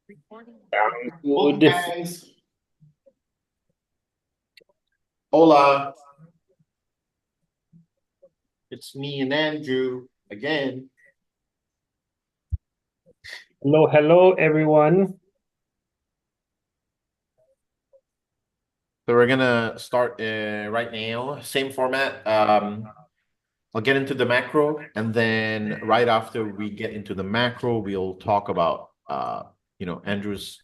Good. Guys, hola, it's me and Andrew again. Hello, hello, everyone. So we're gonna start right now, same format. I'll get into the macro, and then right after we get into the macro, we'll talk about Andrew's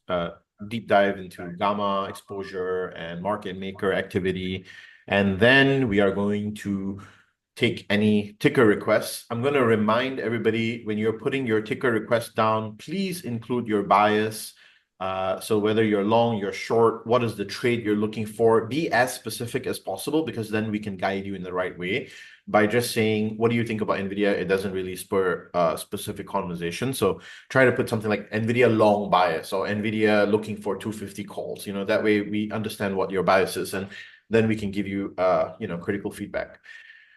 deep dive into gamma exposure and market maker activity, and then we are going to take any ticker requests. I'm going to remind everybody when you're putting your ticker request down, please include your bias. So whether you're long, you're short, what is the trade you're looking for? Be as specific as possible, because then we can guide you in the right way. By just saying, what do you think about NVIDIA? It doesn't really spur a specific conversation. So try to put something like NVIDIA long bias or NVIDIA looking for 250 calls. That way we understand what your bias is, and then we can give you critical feedback.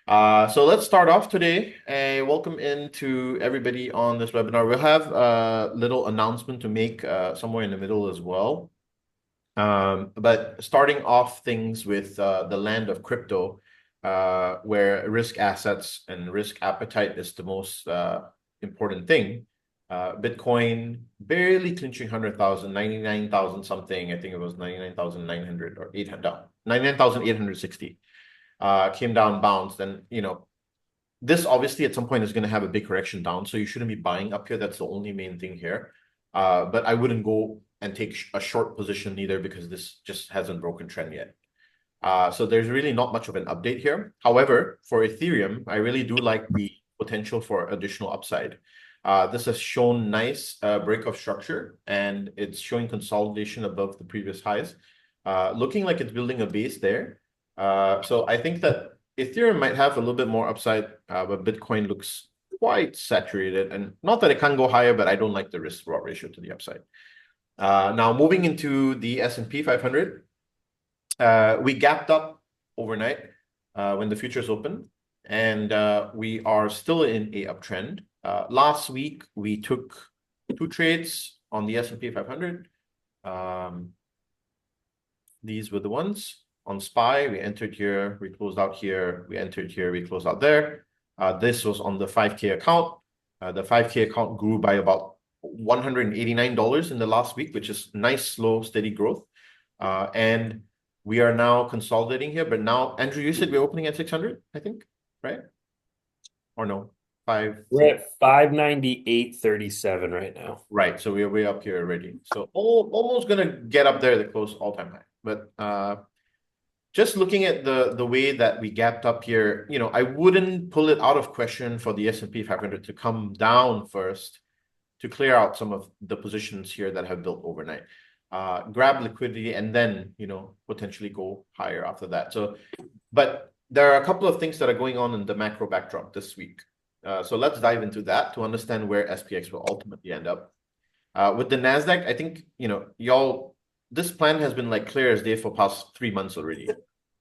So let's start off today. Welcome in to everybody on this webinar. We'll have a little announcement to make somewhere in the middle as well. But starting off things with the land of crypto, where risk assets and risk appetite is the most important thing. Bitcoin barely clinching 100,000, 99,000 something. I think it was 99,900 or 800, 99,860. Came down, bounced, and this obviously at some point is going to have a big correction down, so you shouldn't be buying up here. That's the only main thing here. But I wouldn't go and take a short position either, because this just hasn't broken trend yet. So there's really not much of an update here. However, for Ethereum, I really do like the potential for additional upside. This has shown nice break of structure, and it's showing consolidation above the previous highs. Looking like it's building a base there. So I think that Ethereum might have a little bit more upside, but Bitcoin looks quite saturated. And not that it can't go higher, but I don't like the risk-reward ratio to the upside. Now moving into the S&P 500, we gapped up overnight when the futures opened, and we are still in a uptrend. Last week, we took 2 trades on the S&P 500. These were the ones. On SPY, we entered here, we closed out here, we entered here, we closed out there. This was on the 5K account. The 5K account grew by about $189 in the last week, which is nice, slow, steady growth. And we are now consolidating here. But now, Andrew, you said we're opening at 600, I think, right? Or no? We're at 598.37 right now. Right. So we're way up here already. So almost going to get up there, the close all-time high. But just looking at the way that we gapped up here, I wouldn't pull it out of question for the S&P 500 to come down first to clear out some of the positions here that have built overnight. Grab liquidity, and then, potentially go higher after that. So, but there are a couple of things that are going on in the macro backdrop this week. So let's dive into that to understand where SPX will ultimately end up. With the NASDAQ, I think, this plan has been like clear as day for past 3 months already.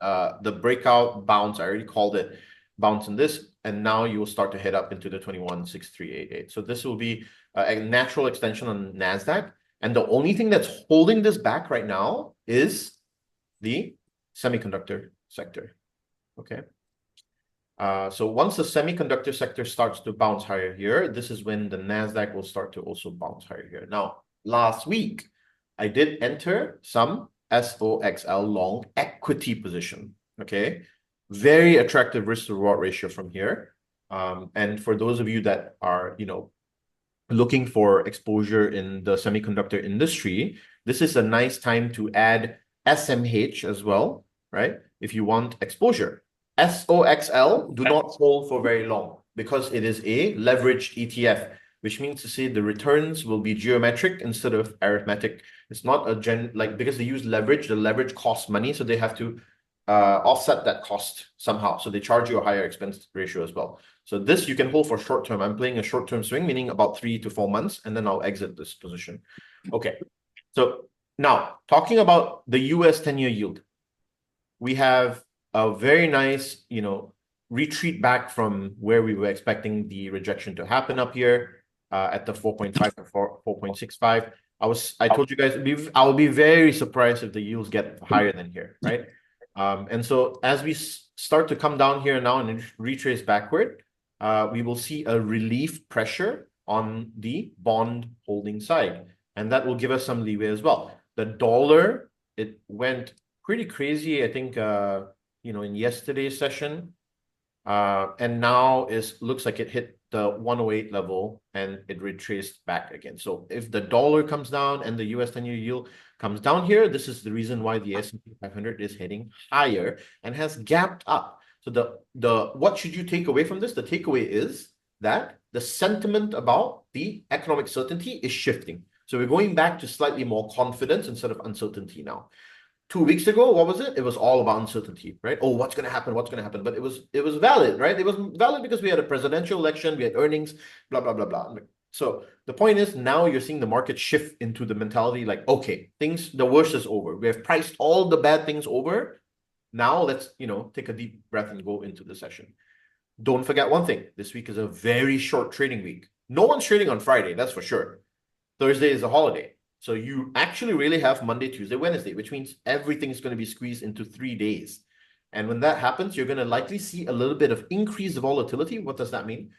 The breakout bounce, I already called it bounce in this, and now you will start to head up into the 216388. So this will be a natural extension on NASDAQ. And the only thing that's holding this back right now is the semiconductor sector. Okay. So once the semiconductor sector starts to bounce higher here, this is when the NASDAQ will start to also bounce higher here. Now, last week, I did enter some SOXL long equity position. Okay. Very attractive risk to reward ratio from here. And for those of you that are, looking for exposure in the semiconductor industry, this is a nice time to add SMH as well, right? If you want exposure. SOXL do not hold for very long, because it is a leveraged ETF, which means to say the returns will be geometric instead of arithmetic. It's not because they use leverage, the leverage costs money, so they have to offset that cost somehow. So they charge you a higher expense ratio as well. So this you can hold for short term. I'm playing a short term swing, meaning about 3 to 4 months, and then I'll exit this position. Okay. So now talking about the US 10-year yield, we have a very nice, retreat back from where we were expecting the rejection to happen up here at the 4.5 to 4.65. I told you guys I will be very surprised if the yields get higher than here, right? And so as we start to come down here now and retrace backward, we will see a relief pressure on the bond holding side, and that will give us some leeway as well. The dollar, it went pretty crazy, I think, in yesterday's session. And now looks like it hit the 108 level and it retraced back again. So if the dollar comes down and the US 10-year yield comes down here, this is the reason why the S&P 500 is heading higher and has gapped up. So the what should you take away from this? The takeaway is that the sentiment about the economic certainty is shifting. So we're going back to slightly more confidence instead of uncertainty now. 2 weeks ago, what was it? It was all about uncertainty, right? Oh, what's going to happen? What's going to happen? But it was valid, right? It was valid because we had a presidential election, we had earnings, blah, blah, blah, blah. So the point is now you're seeing the market shift into the mentality like, okay, the worst is over. We have priced all the bad things over. Now let's, take a deep breath and go into the session. Don't forget one thing. This week is a very short trading week. No one's trading on Friday, that's for sure. Thursday is a holiday. So you actually really have Monday, Tuesday, Wednesday, which means everything is going to be squeezed into 3 days. And when that happens, you're going to likely see a little bit of increased volatility. What does that mean?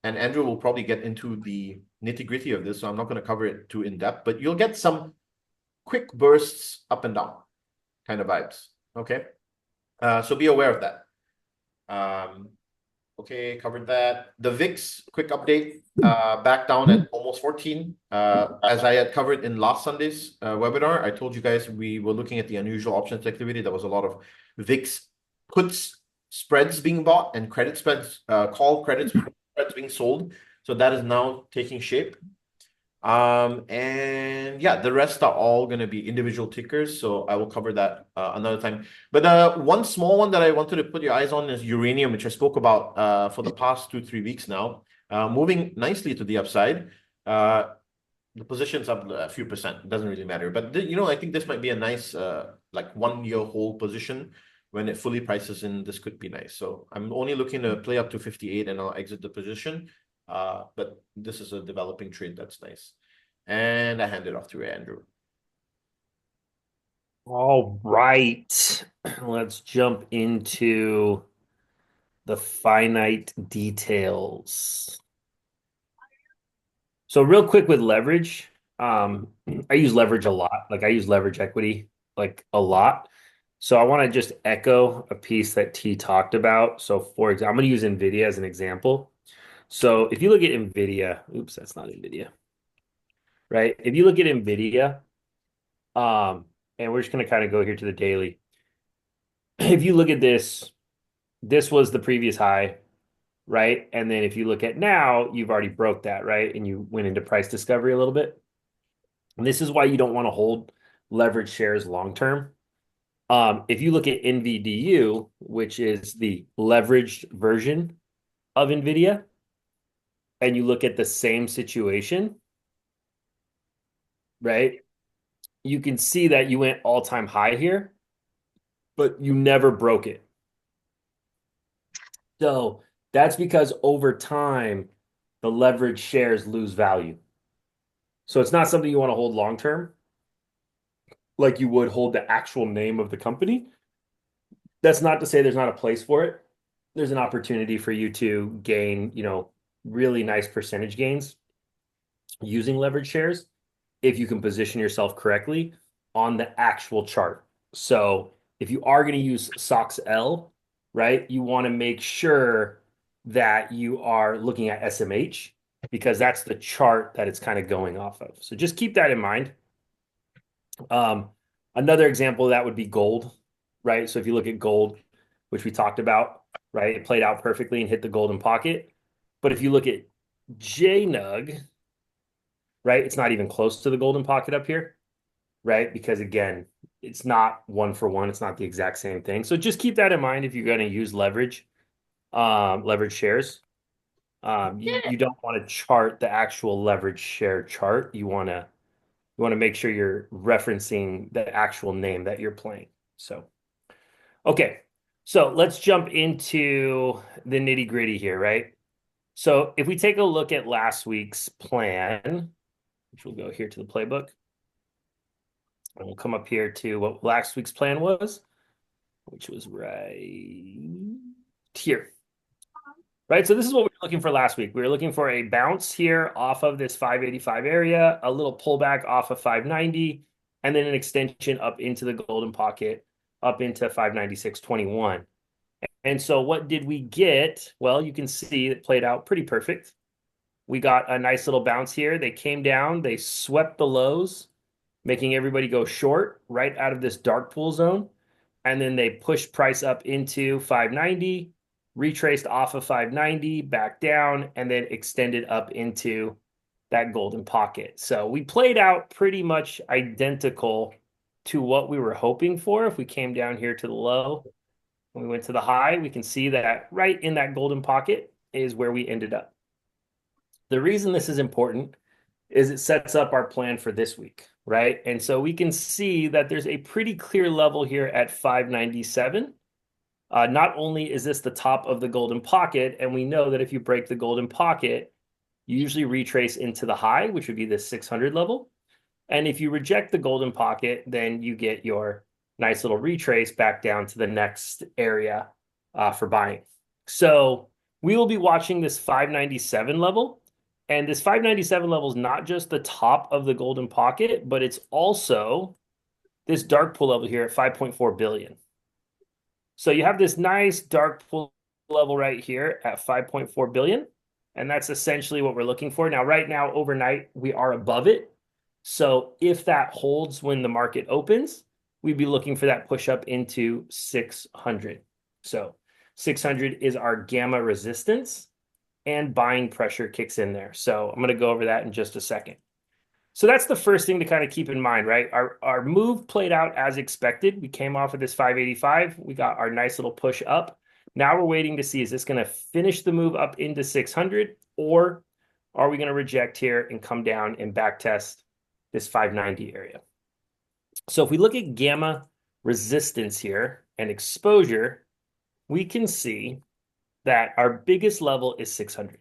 And Andrew will probably get into the nitty-gritty of this, so I'm not going to cover it too in depth, but you'll get some quick bursts up and down kind of vibes. Okay. So be aware of that. Okay, covered that. The VIX, quick update, back down at almost 14. As I had covered in last Sunday's webinar, I told you guys we were looking at the unusual options activity. There was a lot of VIX puts spreads being bought and credit spreads, call credit spreads being sold. So that is now taking shape. And yeah, the rest are all going to be individual tickers. So I will cover that another time. But one small one that I wanted to put your eyes on is uranium, which I spoke about for the past 2-3 weeks now, moving nicely to the upside. The position's up a few percent. It doesn't really matter. But I think this might be a nice like 1-year hold position. When it fully prices in, this could be nice. So I'm only looking to play up to 58 and I'll exit the position. But this is a developing trade that's nice. And I hand it off to Andrew. All right. Let's jump into the finite details. So real quick with leverage, I use leverage a lot. Like I use leverage equity like a lot. So I want to just echo a piece that T talked about. So for example, I'm going to use NVIDIA as an example. So if you look at NVIDIA, oops, that's not NVIDIA, right? If you look at NVIDIA, and we're just going to kind of go here to the daily. If you look at this, this was the previous high, right? And then if you look at now, you've already broke that, right? And you went into price discovery a little bit. And this is why you don't want to hold leverage shares long term. If you look at NVDU, which is the leveraged version of NVIDIA, and you look at the same situation, right? You can see that you went all-time high here, but you never broke it. So that's because over time, the leverage shares lose value. So it's not something you want to hold long term, like you would hold the actual name of the company. That's not to say there's not a place for it. There's an opportunity for you to gain, really nice percentage gains using leverage shares if you can position yourself correctly on the actual chart. So if you are going to use SOX L, right, you want to make sure that you are looking at SMH because that's the chart that it's kind of going off of. So just keep that in mind. Another example of that would be gold, right? So if you look at gold, which we talked about, right, it played out perfectly and hit the golden pocket. But if you look at JNUG, right, it's not even close to the golden pocket up here, right? Because again, it's not one for one. It's not the exact same thing. So just keep that in mind if you're going to use leverage shares. You don't want to chart the actual leverage share chart. You want to make sure you're referencing the actual name that you're playing. So, okay. So let's jump into the nitty gritty here, right? So if we take a look at last week's plan, which will go here to the playbook. And we'll come up here to what last week's plan was, which was right here. Right, so this is what we were looking for last week. We were looking for a bounce here off of this 585 area, a little pullback off of 590, and then an extension up into the golden pocket, up into 596.21. And so what did we get? Well, you can see it played out pretty perfect. We got a nice little bounce here. They came down, they swept the lows, making everybody go short right out of this dark pool zone. And then they pushed price up into 590, retraced off of 590, back down, and then extended up into that golden pocket. So we played out pretty much identical to what we were hoping for. If we came down here to the low, when we went to the high, we can see that right in that golden pocket is where we ended up. The reason this is important is it sets up our plan for this week, right? And so we can see that there's a pretty clear level here at 597. Not only is this the top of the golden pocket, and we know that if you break the golden pocket, you usually retrace into the high, which would be the 600 level. And if you reject the golden pocket, then you get your nice little retrace back down to the next area for buying. So we will be watching this 597 level. And this 597 level is not just the top of the golden pocket, but it's also this dark pool level here at 5.4 billion. So you have this nice dark pool level right here at 5.4 billion. And that's essentially what we're looking for. Now, right now, overnight, we are above it. So if that holds when the market opens, we'd be looking for that push up into 600. So 600 is our gamma resistance, and buying pressure kicks in there. So I'm going to go over that in just a second. So that's the first thing to kind of keep in mind, right? Our move played out as expected. We came off of this 585. We got our nice little push up. Now we're waiting to see, is this going to finish the move up into 600, or are we going to reject here and come down and back test this 590 area? So if we look at gamma resistance here and exposure, we can see that our biggest level is 600.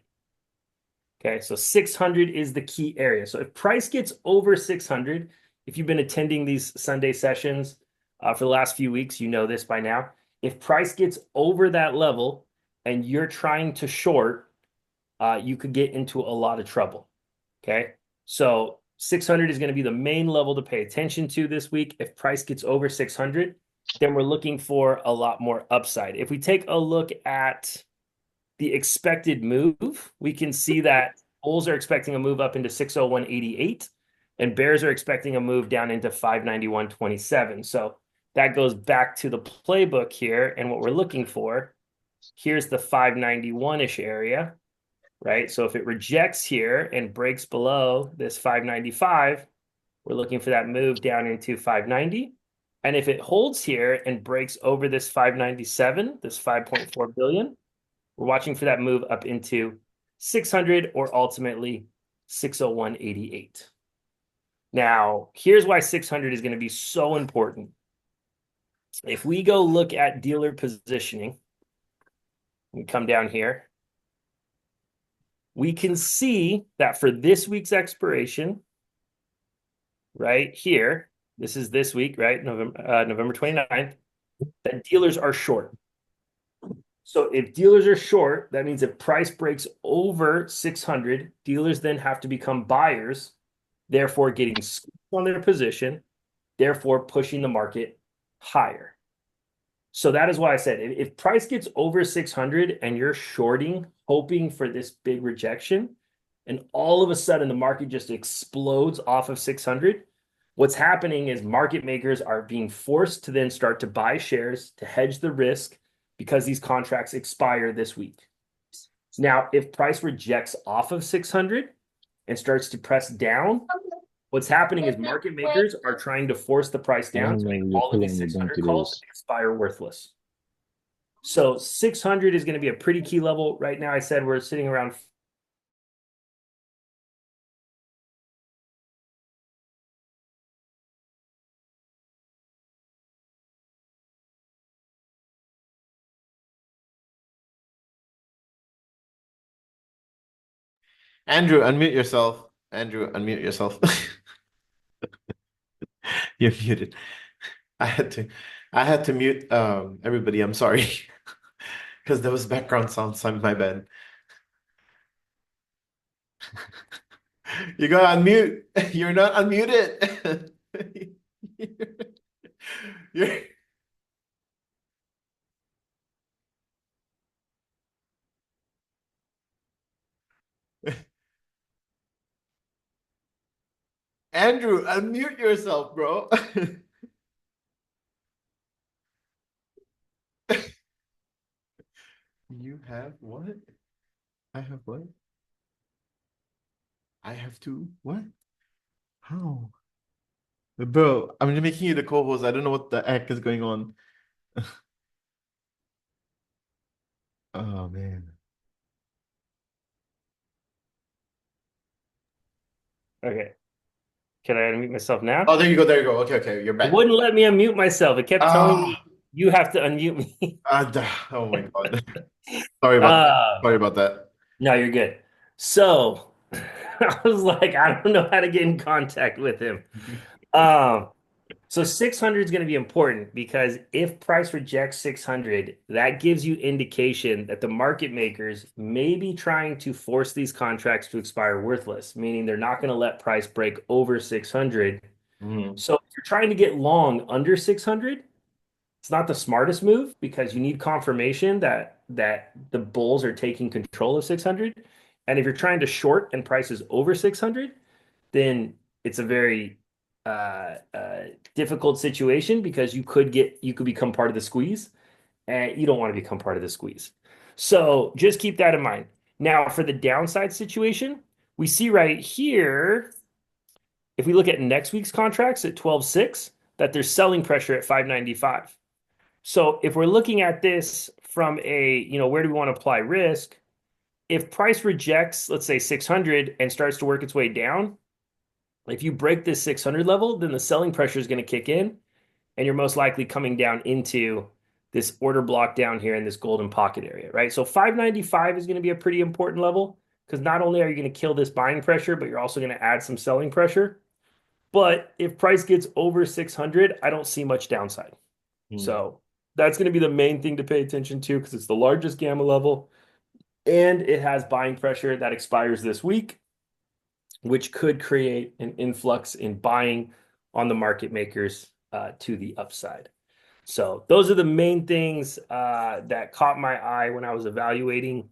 Okay, so 600 is the key area. So if price gets over 600, if you've been attending these Sunday sessions for the last few weeks, you know this by now. If price gets over that level and you're trying to short, you could get into a lot of trouble. Okay, so 600 is going to be the main level to pay attention to this week. If price gets over 600, then we're looking for a lot more upside. If we take a look at the expected move, we can see that bulls are expecting a move up into 601.88 and bears are expecting a move down into 591.27. So that goes back to the playbook here. And what we're looking for, here's the 591-ish area, right? So if it rejects here and breaks below this 595, we're looking for that move down into 590. And if it holds here and breaks over this 597, this 5.4 billion, we're watching for that move up into 600 or ultimately 601.88. Now, here's why 600 is going to be so important. If we go look at dealer positioning, we come down here, we can see that for this week's expiration, right here, this is this week, right? November 29th, that dealers are short. So if dealers are short, that means if price breaks over 600, dealers then have to become buyers, therefore getting squeezed on their position, therefore pushing the market higher. So that is why I said if price gets over 600 and you're shorting, hoping for this big rejection, and all of a sudden the market just explodes off of 600, what's happening is market makers are being forced to then start to buy shares to hedge the risk because these contracts expire this week. Now, if price rejects off of 600 and starts to press down, what's happening is market makers are trying to force the price I down don't to know make you're all of pulling these the 600 bunch of calls this. expire worthless. So 600 is going to be a pretty key level. Right now, I said we're sitting around Andrew, unmute yourself. Andrew, unmute yourself. You're muted. I had to I had to mute everybody. I'm sorry. Because there was background sound, so my bad. You gotta unmute. You're not unmuted. You're... Andrew, unmute yourself, bro. You have what? I have what? I have two. What? How? Bro, I'm just making you the co-host. I don't know what the heck is going on. Oh man. Okay. Can I unmute myself now? Oh, there you go. There you go. Okay, okay. You're It back. wouldn't let me unmute myself. It kept telling me Ah, you have to unmute me. oh my God. Sorry about that. Uh, Sorry about that. no, you're good. So I was like, I don't know how to get in contact with him. Um, so 600 is going to be important because if price rejects 600, that gives you indication that the market makers may be trying to force these contracts to expire worthless, meaning they're not going to let price break over 600. Mhm. So if you're trying to get long under 600, it's not the smartest move because you need confirmation that the bulls are taking control of 600. And if you're trying to short and price is over 600, then it's a very difficult situation because you could become part of the squeeze, and you don't want to become part of the squeeze. So just keep that in mind. Now, for the downside situation, we see right here, if we look at next week's contracts at 12.6, that there's selling pressure at 595. So if we're looking at this from a, where do we want to apply risk? If price rejects, let's say 600 and starts to work its way down, if you break this 600 level, then the selling pressure is going to kick in and you're most likely coming down into this order block down here in this golden pocket area, right? So 595 is going to be a pretty important level because not only are you going to kill this buying pressure, but you're also going to add some selling pressure. But if price gets over 600, I don't see much downside. Mhm. So that's going to be the main thing to pay attention to because it's the largest gamma level and it has buying pressure that expires this week, which could create an influx in buying on the market makers to the upside. So those are the main things that caught my eye when I was evaluating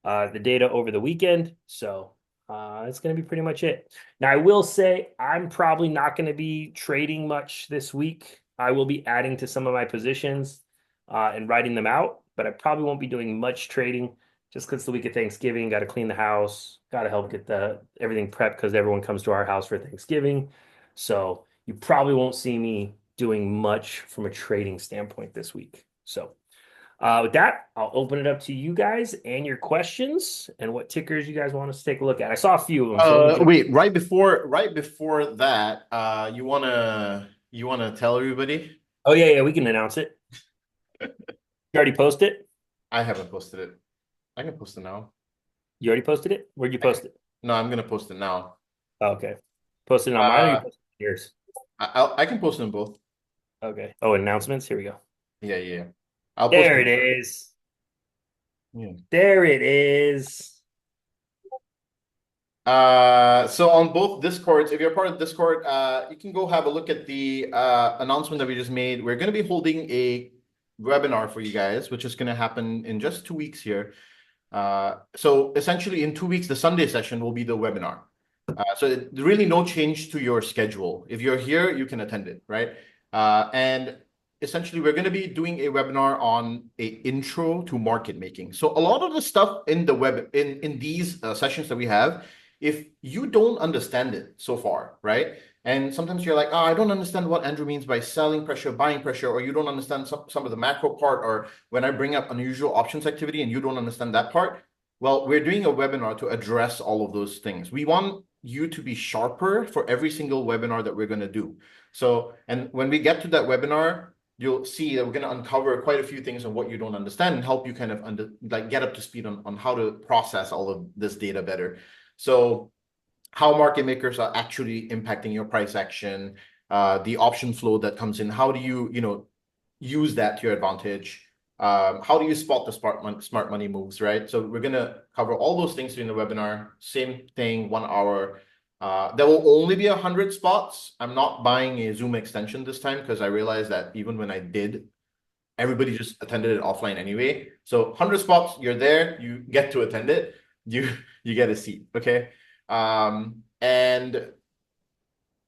the data over the weekend. So that's going to be pretty much it. Now, I will say I'm probably not going to be trading much this week. I will be adding to some of my positions and writing them out, but I probably won't be doing much trading just because it's the week of Thanksgiving. Got to clean the house, got to help get the everything prepped because everyone comes to our house for Thanksgiving. So you probably won't see me doing much from a trading standpoint this week. So, with that, I'll open it up to you guys and your questions and what tickers you guys want us to take a look at. I saw a few of them, so let me get. Wait, right before that, you wanna tell everybody? Oh yeah, yeah, we can announce it. You already posted it. I haven't posted it. I can post it now. You already posted it. Where'd you I can, post it? no, I'm gonna post it now. Oh, okay, posted it on mine or you Uh, posted it on yours? I can post them both. Okay. Oh, announcements. Here we go. Yeah, yeah. I'll post There them. it is. Yeah. There it is. So on both Discords, if you're part of Discord, you can go have a look at the announcement that we just made. We're going to be holding a webinar for you guys, which is going to happen in just 2 weeks here. So essentially, in 2 weeks, the Sunday session will be the webinar. So really no change to your schedule. If you're here, you can attend it, right? And essentially, we're going to be doing a webinar on a intro to market making. So a lot of the stuff in the web in these sessions that we have, if you don't understand it so far, right? And sometimes you're like, oh, I don't understand what Andrew means by selling pressure, buying pressure, or you don't understand some of the macro part, or when I bring up unusual options activity and you don't understand that part. Well, we're doing a webinar to address all of those things. We want you to be sharper for every single webinar that we're going to do. So, and when we get to that webinar, you'll see that we're going to uncover quite a few things on what you don't understand and help you kind of get up to speed on how to process all of this data better. So how market makers are actually impacting your price action, the option flow that comes in. How do you, use that to your advantage? How do you spot the smart money moves, right? So we're gonna cover all those things during the webinar. Same thing, 1 hour. There will only be 100 spots. I'm not buying a Zoom extension this time because I realized that even when I did, everybody just attended it offline anyway. So 100 spots, you're there, you get to attend it, you you get a seat. Okay. And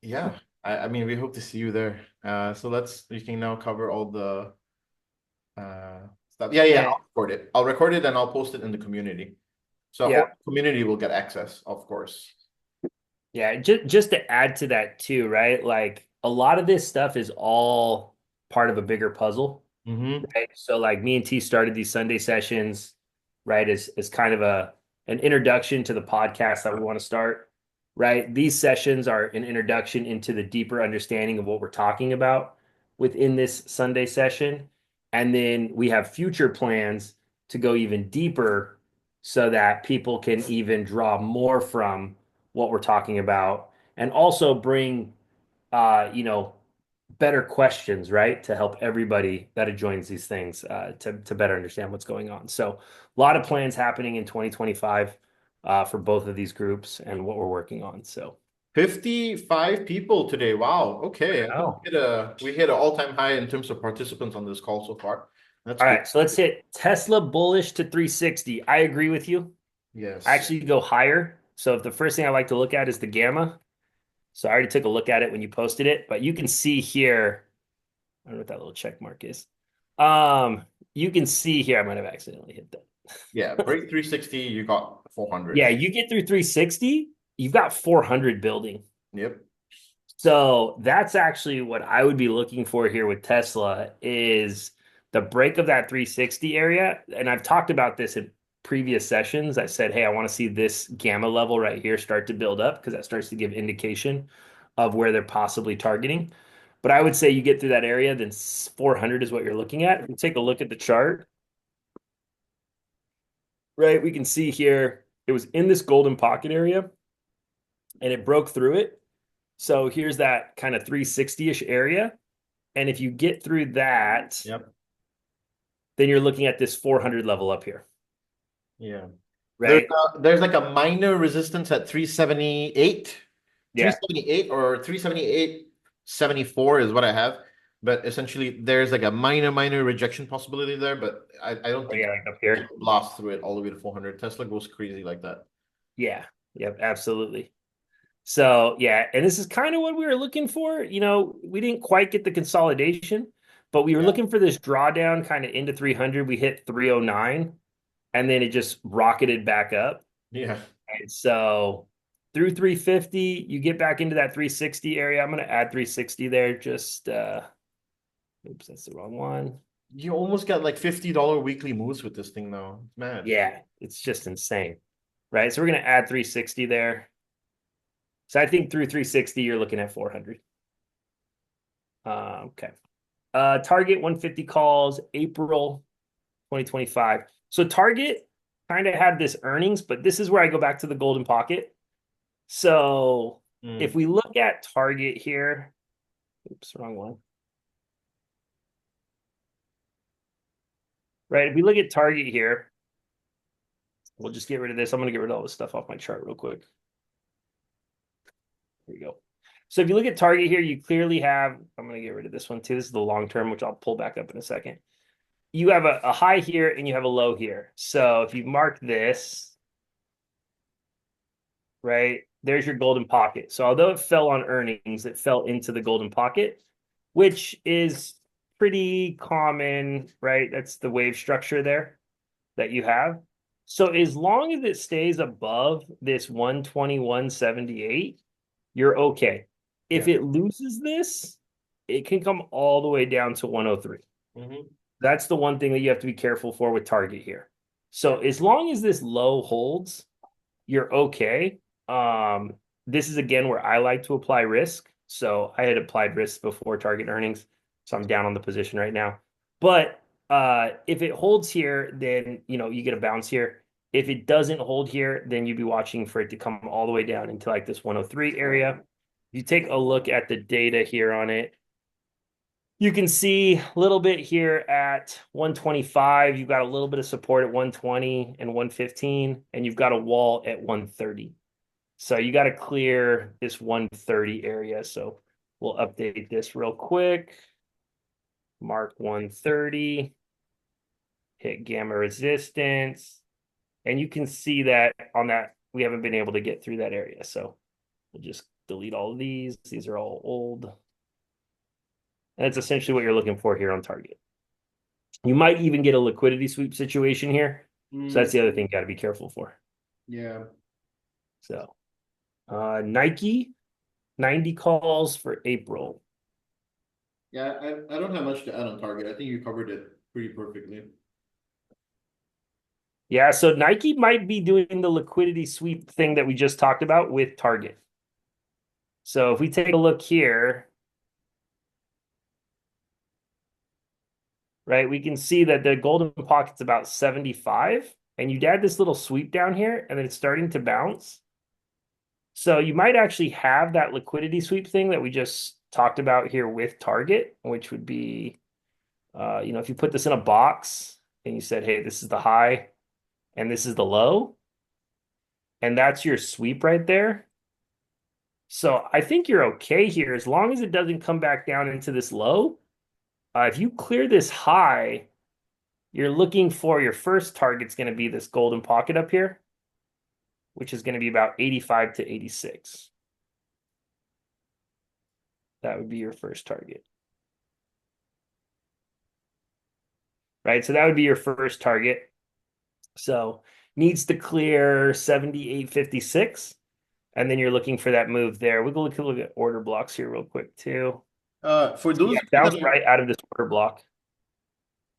yeah, I mean we hope to see you there. So we can now cover all the stuff. Yeah, And I'll record it and I'll post it in the community. So yeah, whole community will get access, of course. yeah, just to add to that too, right? Like a lot of this stuff is all part of a bigger puzzle. Mm-hmm. Right. So like me and T started these Sunday sessions, right, as kind of an introduction to the podcast that we want to start. Right. These sessions are an introduction into the deeper understanding of what we're talking about within this Sunday session. And then we have future plans to go even deeper so that people can even draw more from what we're talking about and also bring better questions, right? To help everybody that joins these things to better understand what's going on. So a lot of plans happening in 2025 for both of these groups and what we're working on. So 55 people today. Wow. Okay. I think oh. we hit an all-time high in terms of participants on this call so far. That's All good. right, so let's hit Tesla bullish to 360. I agree with you. I Yes. actually go higher. So if the first thing I like to look at is the gamma. So I already took a look at it when you posted it, but you can see here, I don't know what that little check mark is. You can see here, I might have accidentally hit that. Yeah. Break 360, you got 400. Yeah, you get through 360, you've got 400 building. Yep. So that's actually what I would be looking for here with Tesla is the break of that 360 area. And I've talked about this in previous sessions. I said, hey, I want to see this gamma level right here start to build up because that starts to give indication of where they're possibly targeting. But I would say you get through that area, then 400 is what you're looking at. If you take a look at the chart, right, we can see here it was in this golden pocket area and it broke through it. So here's that kind of 360-ish area. And if you get through that, Yep. then you're looking at this 400 level up here, Yeah. There's right? there's like a minor resistance at 378. Yeah. 378 or 378.74 is what I have. But essentially there's like a minor rejection possibility there, but I don't Oh, think yeah, like up here. it'll blast through it all the way to 400. Tesla goes crazy like that. Yeah. Yep, absolutely. So, yeah, and this is kind of what we were looking for. We didn't quite get the consolidation, but we were Yeah. looking for this drawdown kind of into 300. We hit 309 and then it just rocketed back up. Yeah. And so through 350, you get back into that 360 area. I'm going to add 360 there. Just, oops, that's the wrong one. You almost got like $50 weekly moves with this thing now. It's mad. Yeah, it's just insane. Right. So we're going to add 360 there. So I think through 360, you're looking at 400. Okay. Target 150 calls, April 2025. So Target kind of had this earnings, but this is where I go back to the golden pocket. So if Mm. we look at Target here, oops, wrong one. Right. If we look at Target here, we'll just get rid of this. I'm going to get rid of all this stuff off my chart real quick. There you go. So if you look at Target here, you clearly have, I'm going to get rid of this one too. This is the long term, which I'll pull back up in a second. You have a high here and you have a low here. So if you mark this, right, there's your golden pocket. So although it fell on earnings, it fell into the golden pocket, which is pretty common, right? That's the wave structure there that you have. So as long as it stays above this 121.78, you're okay. Yeah. If it loses this, it can come all the way down to 103. Hmm. That's the one thing that you have to be careful for with Target here. Yeah. So as long as this low holds, you're okay. This is again where I like to apply risk. So I had applied risk before Target earnings, so I'm down on the position right now. But if it holds here, then you get a bounce here. If it doesn't hold here, then you'd be watching for it to come all the way down into like this 103 area. If you take a look at the data here on it, you can see a little bit here at 125. You've got a little bit of support at 120 and 115, and you've got a wall at 130. So you got to clear this 130 area. So we'll update this real quick. Mark 130, hit gamma resistance. And you can see that on that, we haven't been able to get through that area. So we'll just delete all of these. These are all old. And that's essentially what you're looking for here on target. You might even get a liquidity sweep situation here. So that's the other thing you got to be careful for. Yeah. So Nike, 90 calls for April. Yeah, I don't have much to add on target. I think you covered it pretty perfectly. Yeah, so Nike might be doing the liquidity sweep thing that we just talked about with Target. So if we take a look here, right, we can see that the golden pocket's about 75, and you'd add this little sweep down here, and then it's starting to bounce. So you might actually have that liquidity sweep thing that we just talked about here with Target, which would be, if you put this in a box and you said, hey, this is the high and this is the low, and that's your sweep right there. So I think you're okay here as long as it doesn't come back down into this low. If you clear this high, you're looking for your first target's going to be this golden pocket up here, which is going to be about 85 to 86. That would be your first target. Right? So that would be your first target. So needs to clear 78.56. And then you're looking for that move there. We can look at order blocks here real quick too. For So yeah, those of you bounce that right out of this order block.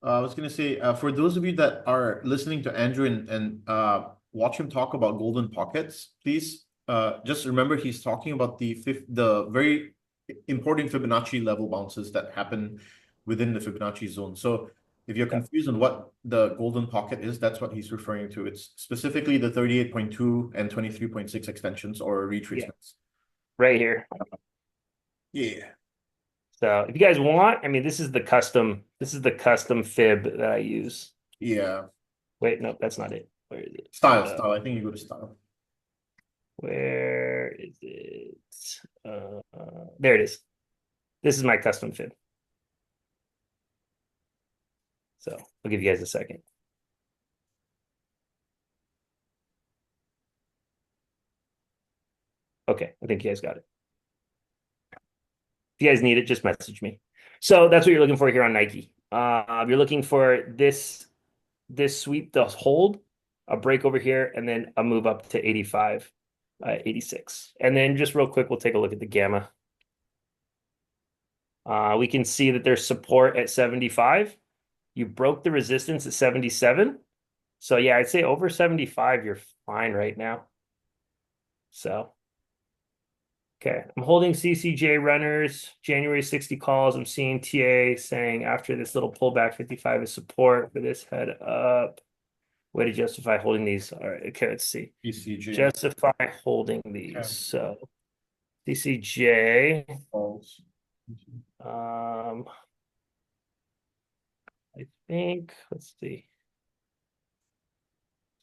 I was gonna say, for those of you that are listening to Andrew and watch him talk about golden pockets, please just remember he's talking about the very important Fibonacci level bounces that happen within the Fibonacci zone. So if you're Yeah. confused on what the golden pocket is, that's what he's referring to. It's specifically the 38.2 and 23.6 extensions or Yeah. retracements. Right here. Yeah. So if you guys want, I mean, this is the custom fib that I use. Yeah. Wait, no, that's not it. Where is it? Style. I think you go to style. Where is it? There it is. This is my custom fib. So I'll give you guys a second. Okay, I think you guys got it. If you guys need it, just message me. So that's what you're looking for here on Nike. You're looking for this sweep to hold, a break over here, and then a move up to 85, 86. And then just real quick, we'll take a look at the gamma. We can see that there's support at 75. You broke the resistance at 77. So yeah, I'd say over 75, you're fine right now. So, okay. I'm holding CCJ runners, January 60 calls. I'm seeing TA saying after this little pullback, 55 is support for this head up. Way to justify holding these. All right, okay, let's see. PCG. Justify holding these. Okay. So CCJ. False. I think, let's see.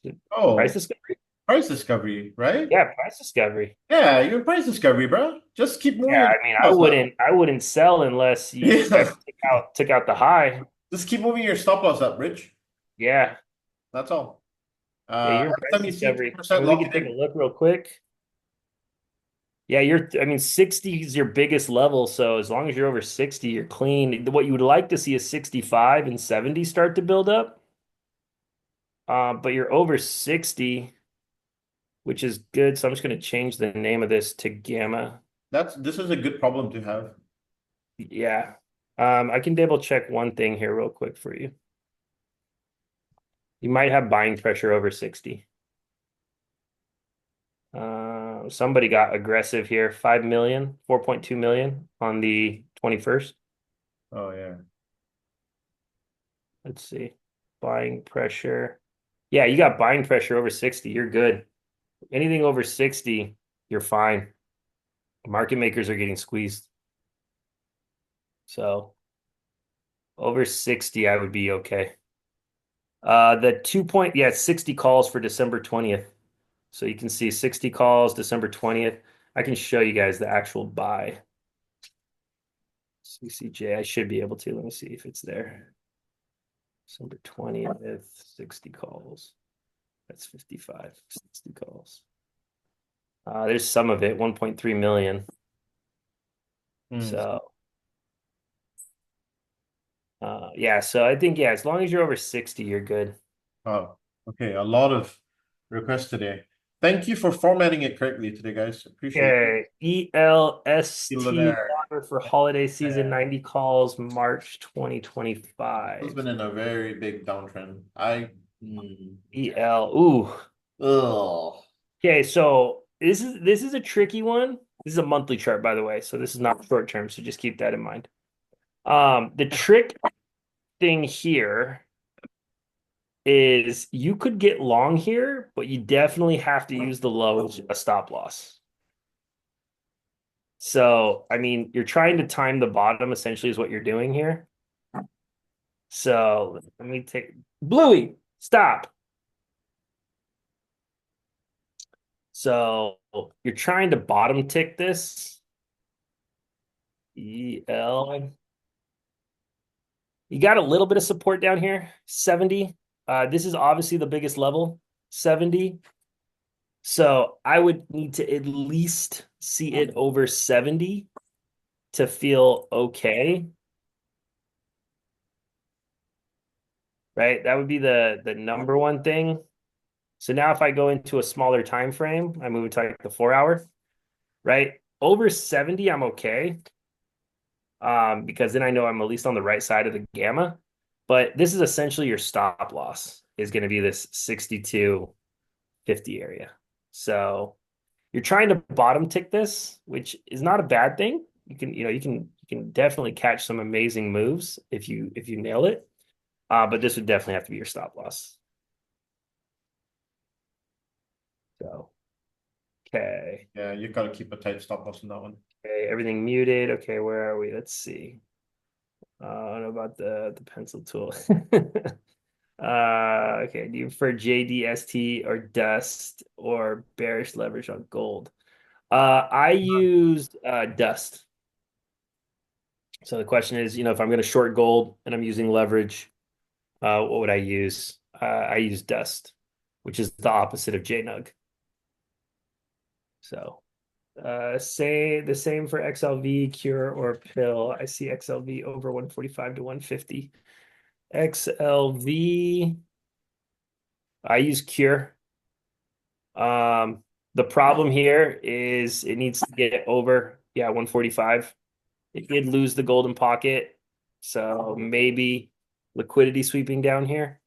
Price Oh, discovery? price discovery, right? Yeah, price discovery. Yeah, you're price discovery, bro. Just keep moving Yeah, your I mean, stop loss up. I wouldn't sell unless you Yeah. guys took out the high. Just keep moving your stop loss up, Rich. Yeah. That's all. Yeah, you're in Every price time you see discovery. I 10%, mean, we lock can it take a in. look real quick. Yeah, I mean, 60 is your biggest level. So as long as you're over 60, you're clean. What you would like to see is 65 and 70 start to build up. But you're over 60, which is good. So I'm just going to change the name of this to gamma. This is a good problem to have. Yeah. I can double check one thing here real quick for you. You might have buying pressure over 60. Somebody got aggressive here. 5 million, 4.2 million on the 21st. Oh yeah. Let's see. Buying pressure. Yeah, you got buying pressure over 60. You're good. Anything over 60, you're fine. Market makers are getting squeezed. So over 60, I would be okay. The 2 point, yeah, it's 60 calls for December 20th. So you can see 60 calls December 20th. I can show you guys the actual buy. CCJ, I should be able to. Let me see if it's there. December 20th, 60 calls. That's 55, 60 calls. There's some of it, 1.3 million. Hmm. So yeah, so I think yeah, as long as you're over 60, you're good. Oh, okay. A lot of requests today. Thank you for formatting it correctly today, guys. Appreciate it. Okay, Still ELST there. for holiday season, Uh, 90 calls, March it's 2025. been in a very big downtrend. EL. Ooh. Ugh. Okay, so this is a tricky one. This is a monthly chart, by the way, so this is not short term, so just keep that in mind. The trick thing here is you could get long here, but you definitely have to use the low as a stop loss. So, I mean, you're trying to time the bottom essentially is what you're doing here. So let me take Bluey, stop. So you're trying to bottom tick this. EL. You got a little bit of support down here, 70. This is obviously the biggest level, 70. So I would need to at least see it over 70 to feel okay, right? That would be the number one thing. So now if I go into a smaller time frame, I move it to like the 4 hour, right? Over 70, I'm okay. Because then I know I'm at least on the right side of the gamma. But this is essentially your stop loss is going to be this 62.50 area. So you're trying to bottom tick this, which is not a bad thing. You can definitely catch some amazing moves if you nail it. But this would definitely have to be your stop loss. So okay. Yeah, you gotta keep a tight stop loss on that one. Okay, everything muted. Okay, where are we? Let's see. I don't know about the pencil tool. Okay. Do you prefer JDST or Dust or bearish leverage on gold? I use Dust. So the question is, if I'm going to short gold and I'm using leverage, what would I use? I use Dust, which is the opposite of JNUG. So say the same for XLV, Cure, or Pill. I see XLV over 145 to 150. XLV, I use Cure. The problem here is it needs to get over, yeah, 145. It did lose the golden pocket, so maybe liquidity sweeping down here.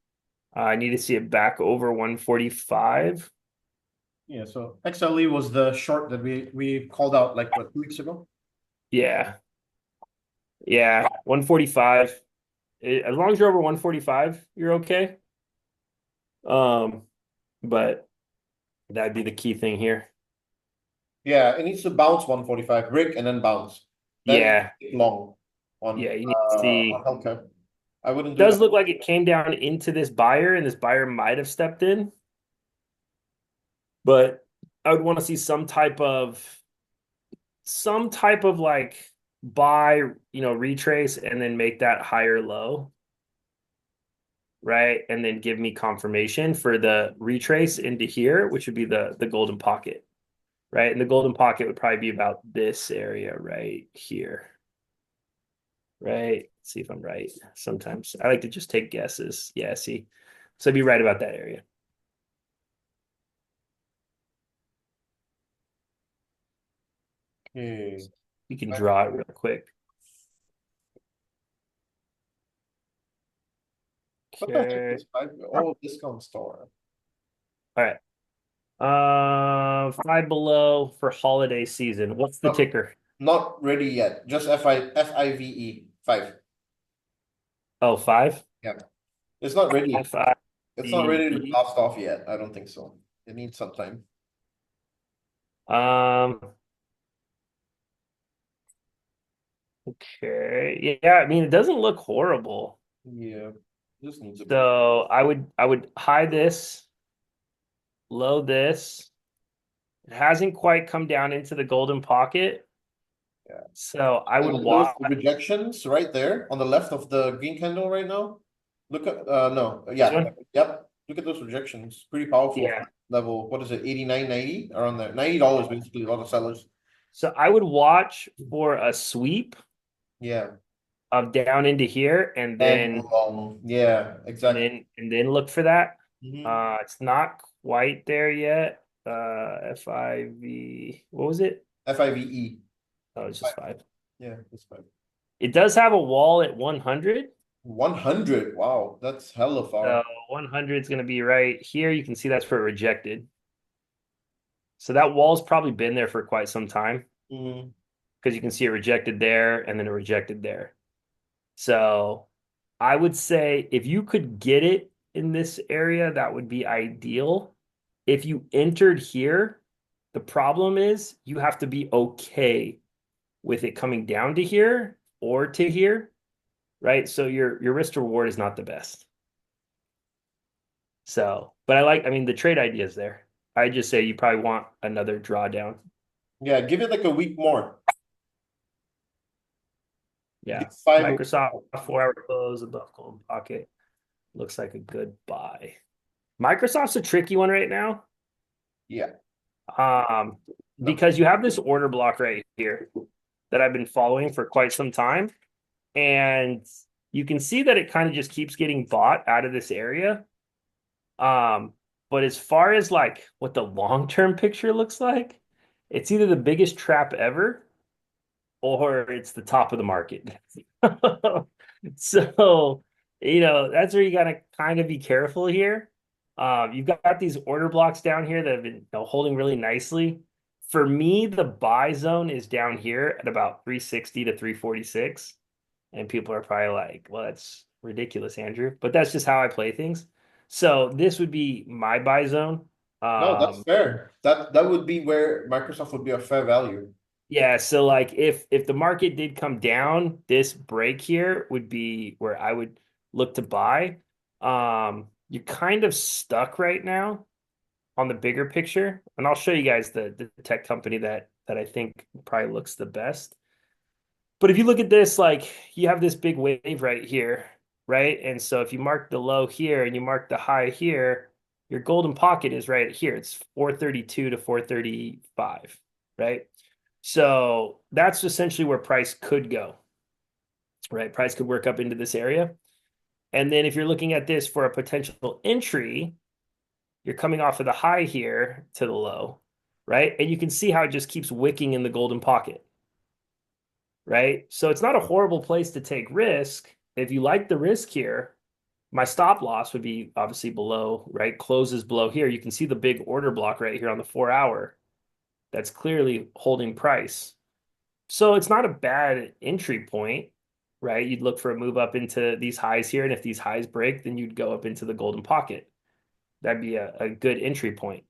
I need to see it back over 145. Yeah, so XLE was the short that we called out like what, 2 weeks ago? Yeah, yeah, 145. As long as you're over 145, you're okay. Um, but that'd be the key thing here. Yeah, it needs to bounce 145, break and then bounce. Then Yeah, long yeah, you need to on see. Hellcat. I wouldn't do Does that. look like it came down into this buyer, and this buyer might have stepped in. But I would want to see some type of like buy, retrace and then make that higher low, right? And then give me confirmation for the retrace into here, which would be the golden pocket, right? And the golden pocket would probably be about this area right here, right? Let's see if I'm right. Sometimes I like to just take guesses. Yeah, see. So I'd be right about that area. Okay. You can draw it real quick. What the heck Okay. is five? Oh, discount store. All right. Five below for holiday season. What's the Not, ticker? not ready yet. Just FIVE 5. Oh, five. Yeah. It's not ready. Five. It's not ready to Mhm. blast off yet. I don't think so. It needs some time. Um, okay. Yeah, I mean, it doesn't look horrible. Yeah, just needs a bit. So I would high this, low this. It hasn't quite come down into the golden pocket. Yeah. So I And would then those watch rejections right there on the left of the green candle right now. Look at no, this yeah, one. yep. Look at those rejections. Pretty powerful Yeah. level. What is it? 89, 90 around there. $90 basically. A lot of sellers. So I would watch for a sweep Yeah. of down into here And yeah, exactly. and then look for that. Hmm. It's not quite there yet. FIV. What was it? FIVE. Oh, it's just five. Yeah, that's fine. It does have a wall at 100. 100. Wow, that's hella So far. 100 is going to be right here. You can see that's for rejected. So that wall's probably been there for quite some time Hmm. because you can see it rejected there and then it rejected there. So I would say if you could get it in this area, that would be ideal. If you entered here, the problem is you have to be okay with it coming down to here or to here, right? So your risk to reward is not the best. So, but I mean, the trade idea is there. I just say you probably want another drawdown. Yeah, give it like a week more. Give Yeah. 5 weeks Microsoft more. 4 hour close above golden pocket looks like a good buy. Microsoft's a tricky one right now. Yeah. Um, No. because you have this order block right here that I've been following for quite some time. And you can see that it kind of just keeps getting bought out of this area. Um, but as far as like what the long-term picture looks like, it's either the biggest trap ever or it's the top of the market. So, that's where you got to kind of be careful here. You've got these order blocks down here that have been, holding really nicely. For me, the buy zone is down here at about 360 to 346. And people are probably like, well, that's ridiculous, Andrew. But that's just how I play things. So this would be my buy zone. No, that's Um, fair. That would be where Microsoft would be a fair value. Yeah, so like if the market did come down, this break here would be where I would look to buy. You're kind of stuck right now on the bigger picture, and I'll show you guys the tech company that I think probably looks the best. But if you look at this, like you have this big wave right here, right? And so if you mark the low here and you mark the high here, your golden pocket is right here. It's 432 to 435, right? So that's essentially where price could go, right? Price could work up into this area. And then if you're looking at this for a potential entry, you're coming off of the high here to the low, right? And you can see how it just keeps wicking in the golden pocket, right? So it's not a horrible place to take risk. If you like the risk here, my stop loss would be obviously below, right? Closes below here. You can see the big order block right here on the 4 hour. That's clearly holding price. So it's not a bad entry point, right? You'd look for a move up into these highs here. And if these highs break, then you'd go up into the golden pocket. That'd be a good entry point.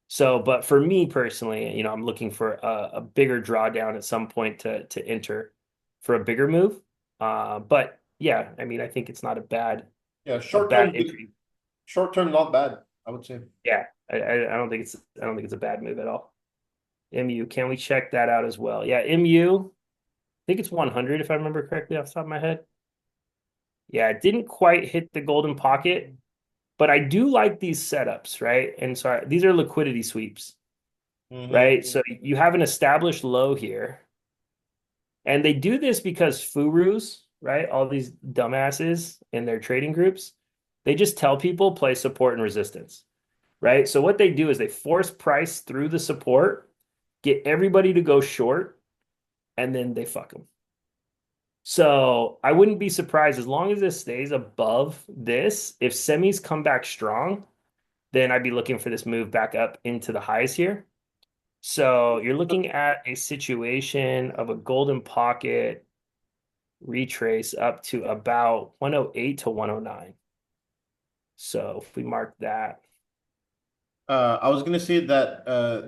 So, but for me personally, I'm looking for a bigger drawdown at some point to enter for a bigger move. But yeah, I mean, I think it's not Yeah, a bad entry. short term, not bad, I would say. Yeah, I don't think it's a bad move at all. MU, can we check that out as well? Yeah, MU, I think it's 100 if I remember correctly off the top of my head. Yeah, it didn't quite hit the golden pocket, but I do like these setups, right? And so these are liquidity sweeps, Hmm. right? So you have an established low here, and they do this because Furus, right? All these dumbasses in their trading groups, they just tell people play support and resistance, right? So what they do is they force price through the support, get everybody to go short, and then they fuck them. So I wouldn't be surprised as long as this stays above this. If semis come back strong, then I'd be looking for this move back up into the highs here. So you're looking at a situation of a golden pocket retrace up to about 108 to 109. So if we mark that, I was going to say that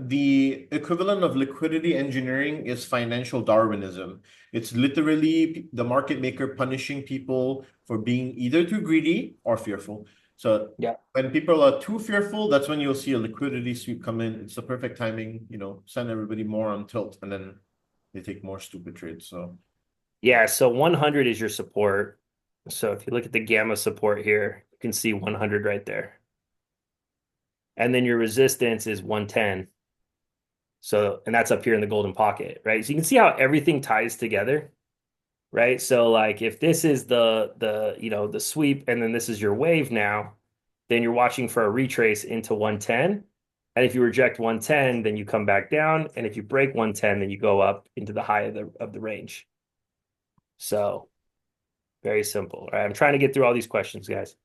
the equivalent of liquidity engineering is financial Darwinism. It's literally the market maker punishing people for being either too greedy or fearful. So yeah. when people are too fearful, that's when you'll see a liquidity sweep come in. It's the perfect timing, send everybody more on tilt, and then they take more stupid trades. So Yeah, so 100 is your support. So if you look at the gamma support here, you can see 100 right there. And then your resistance is 110. So, and that's up here in the golden pocket, right? So you can see how everything ties together, right? So like if this is the sweep and then this is your wave now, then you're watching for a retrace into 110. And if you reject 110, then you come back down. And if you break 110, then you go up into the high of the range. So very simple. All right, I'm trying to get through all these questions, guys.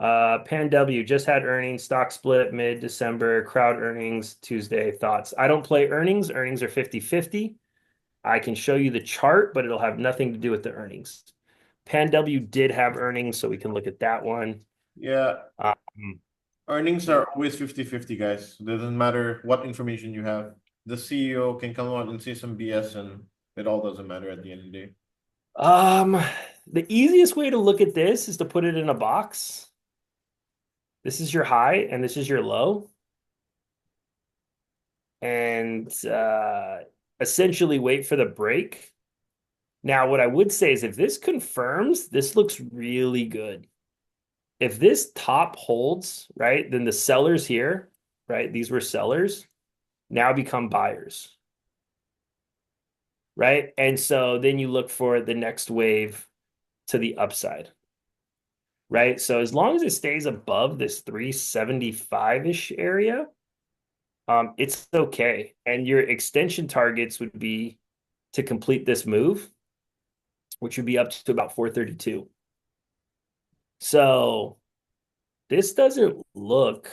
Pan W just had earnings, stock split mid-December, crowd earnings Tuesday. Thoughts? I don't play earnings. Earnings are 50-50. I can show you the chart, but it'll have nothing to do with the earnings. Pan W did have earnings, so we can look at that one. yeah, Um, earnings are always 50-50, guys. It doesn't matter what information you have. The CEO can come out and say some BS, and it all doesn't matter at the end of the day. um, the easiest way to look at this is to put it in a box. This is your high and this is your low. And essentially wait for the break. Now, what I would say is if this confirms, this looks really good. If this top holds, right, then the sellers here, right, these were sellers, now become buyers, right? And so then you look for the next wave to the upside, right? So as long as it stays above this 375-ish area, it's okay. And your extension targets would be to complete this move, which would be up to about 432. So this doesn't look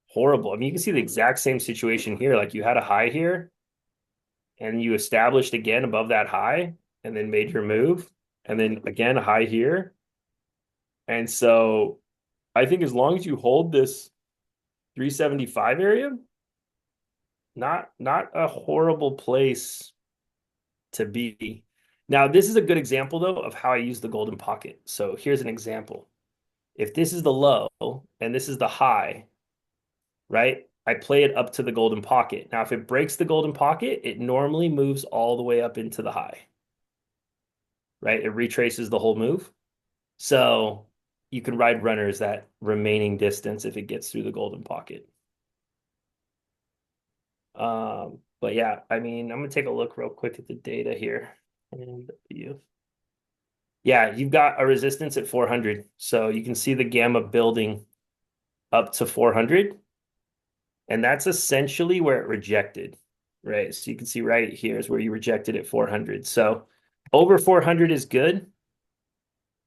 horrible. I mean, you can see the exact same situation here. Like you had a high here and you established again above that high and then made your move. And then again, a high here. And so I think as long as you hold this 375 area, not a horrible place to be. Now, this is a good example though of how I use the golden pocket. So here's an example. If this is the low and this is the high, right? I play it up to the golden pocket. Now, if it breaks the golden pocket, it normally moves all the way up into the high, right? It retraces the whole move. So you can ride runners that remaining distance if it gets through the golden pocket. But yeah, I mean, I'm gonna take a look real quick at the data here. And yeah, you've got a resistance at 400. So you can see the gamma building up to 400. And that's essentially where it rejected, right? So you can see right here is where you rejected at 400. So over 400 is good.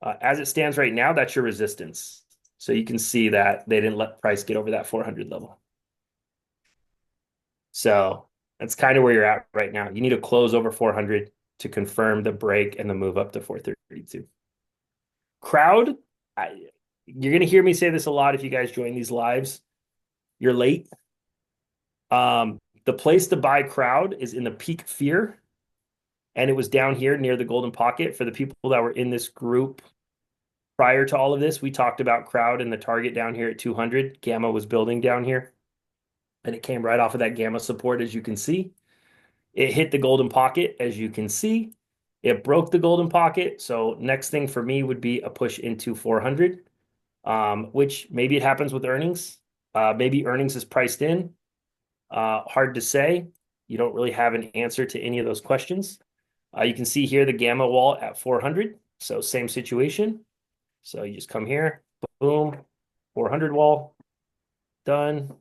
As it stands right now, that's your resistance. So you can see that they didn't let price get over that 400 level. So that's kind of where you're at right now. You need to close over 400 to confirm the break and the move up to 432. Crowd, you're going to hear me say this a lot if you guys join these lives. You're late. The place to buy crowd is in the peak fear. And it was down here near the golden pocket. For the people that were in this group prior to all of this, we talked about crowd and the target down here at 200. Gamma was building down here. And it came right off of that gamma support, as you can see. It hit the golden pocket, as you can see. It broke the golden pocket. So next thing for me would be a push into 400, which maybe it happens with earnings. Maybe earnings is priced in. Hard to say. You don't really have an answer to any of those questions. You can see here the gamma wall at 400. So same situation. So you just come here, boom, 400 wall, done.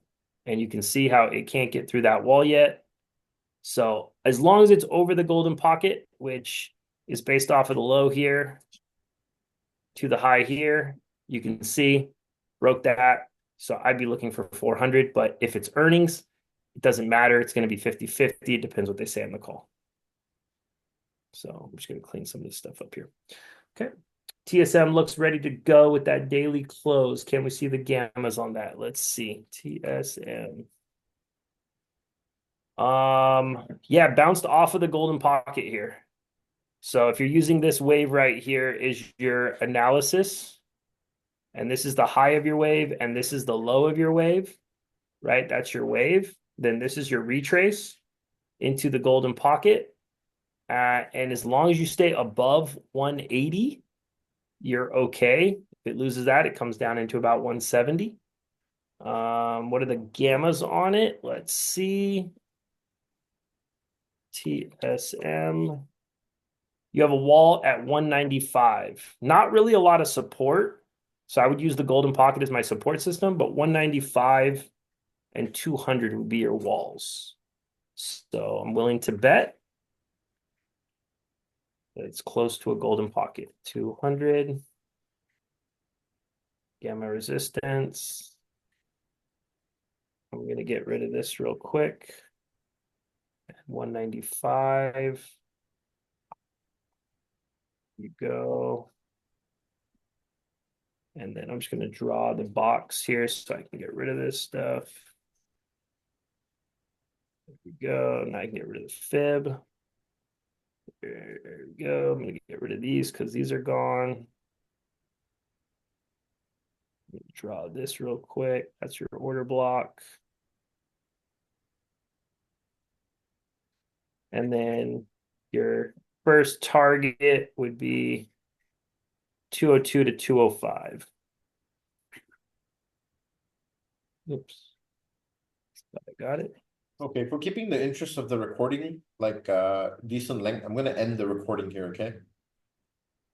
And you can see how it can't get through that wall yet. So as long as it's over the golden pocket, which is based off of the low here to the high here, you can see broke that. So I'd be looking for 400. But if it's earnings, it doesn't matter. It's going to be 50-50. It depends what they say on the call. So I'm just going to clean some of this stuff up here. Okay. TSM looks ready to go with that daily close. Can we see the gammas on that? Let's see. TSM. Yeah, bounced off of the golden pocket here. So if you're using this wave right here is your analysis, and this is the high of your wave, and this is the low of your wave, right? That's your wave. Then this is your retrace into the golden pocket. And as long as you stay above 180, you're okay. If it loses that, it comes down into about 170. What are the gammas on it? Let's see. TSM. You have a wall at 195. Not really a lot of support. So I would use the golden pocket as my support system, but 195 and 200 would be your walls. So I'm willing to bet that it's close to a golden pocket. 200 gamma resistance. I'm going to get rid of this real quick. 195. You go. And then I'm just going to draw the box here so I can get rid of this stuff. There we go. Now I can get rid of the fib. There we go. I'm going to get rid of these because these are gone. Draw this real quick. That's your order block. And then your first target would be 202 to 205. Oops. I got it. Okay, for keeping the interest of the recording, like decent length, I'm gonna end the recording here, okay?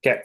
Okay.